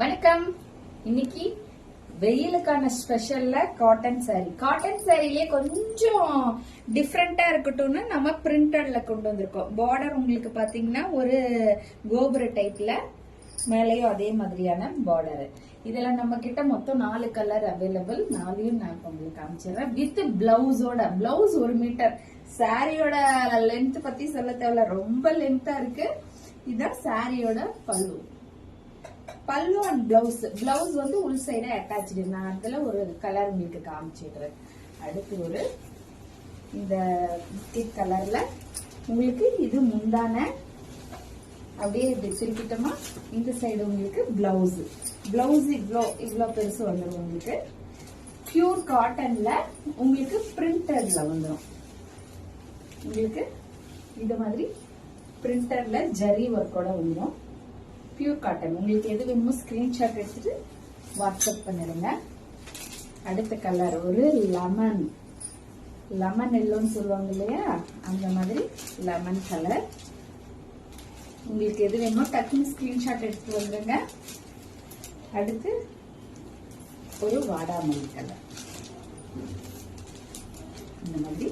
வணக்கம். இன்னைக்கு வெயிலுக்கான ஸ்பெஷல்ல cotton sorry. Cotton சாரிலே கொஞ்சம் டிஃப்ரெண்டா இருக்கட்டும்னு நம்ம பிரிண்டட்ல கொண்டு வந்திருக்கோம். பார்டர் உங்களுக்கு பாத்தீங்கன்னா ஒரு கோபுர டைப்ல, மேலேயும் அதே மாதிரியான பார்டர். இதுல நம்ம கிட்ட மொத்தம் 4 கலர் அவைலபிள். 4யும் நான் உங்களுக்கு காமிச்சிடுறேன். வித் பிளவுஸோட. Blouse 1 metre. சாரியோட லென்த் பத்தி சொல்ல தேவையில்ல, ரொம்ப லென்த்தா இருக்கு. இதுதான் சாரியோட பல்லு. பல்லு அண்ட் பிளவுஸ். பிளவுஸ் வந்து உள் சைடு அட்டாச்சு. நான் அதுல ஒரு கலர் உங்களுக்கு காமிச்சிடுறேன். அடுத்து ஒரு இந்த பிஸ்கட் கலர்ல உங்களுக்கு இது முந்தான. அப்படியே இப்படி சுருக்கிட்டோமா இந்த சைடு உங்களுக்கு பிளவுஸ். பிளவுஸ் இவ்வளோ பெருசு வந்துடும் உங்களுக்கு. பியூர் காட்டன்ல உங்களுக்கு பிரிண்டட்ல வந்துடும். உங்களுக்கு இந்த மாதிரி பிரிண்டட்ல ஜரி ஒர்க்கோட வந்துடும். Pure cotton. உங்களுக்கு எது வேணுமோ ஸ்கிரீன்ஷாட் எடுத்துட்டு வாட்ஸ்அப் பண்ணிடுங்க. அடுத்த கலர் ஒரு லெமன் எல்லோன்னு சொல்லுவாங்க இல்லையா, அந்த மாதிரி லெமன் கலர். உங்களுக்கு எது வேணுமோ டக்குன்னு ஸ்கிரீன்ஷாட் எடுத்துட்டு வந்துருங்க. அடுத்து ஒரு வாடாமல்லி கலர். இந்த மாதிரி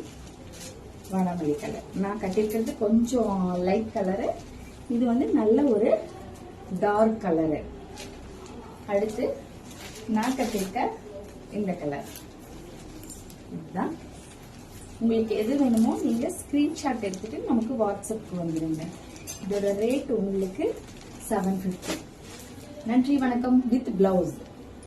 வாடாமல்லி கலர். நான் கட்டிருக்கிறது கொஞ்சம் லைட் கலரு. இது வந்து நல்ல ஒரு டார்க் கலரு. அடுத்து நான் கட்டிருக்க இந்த கலர். இதுதான். உங்களுக்கு எது வேணுமோ நீங்க ஸ்கிரீன்ஷாட் எடுத்துட்டு நமக்கு வாட்ஸ்அப்க்கு வந்துடுங்க. இதோட ரேட் உங்களுக்கு 750. நன்றி, வணக்கம். With blouse.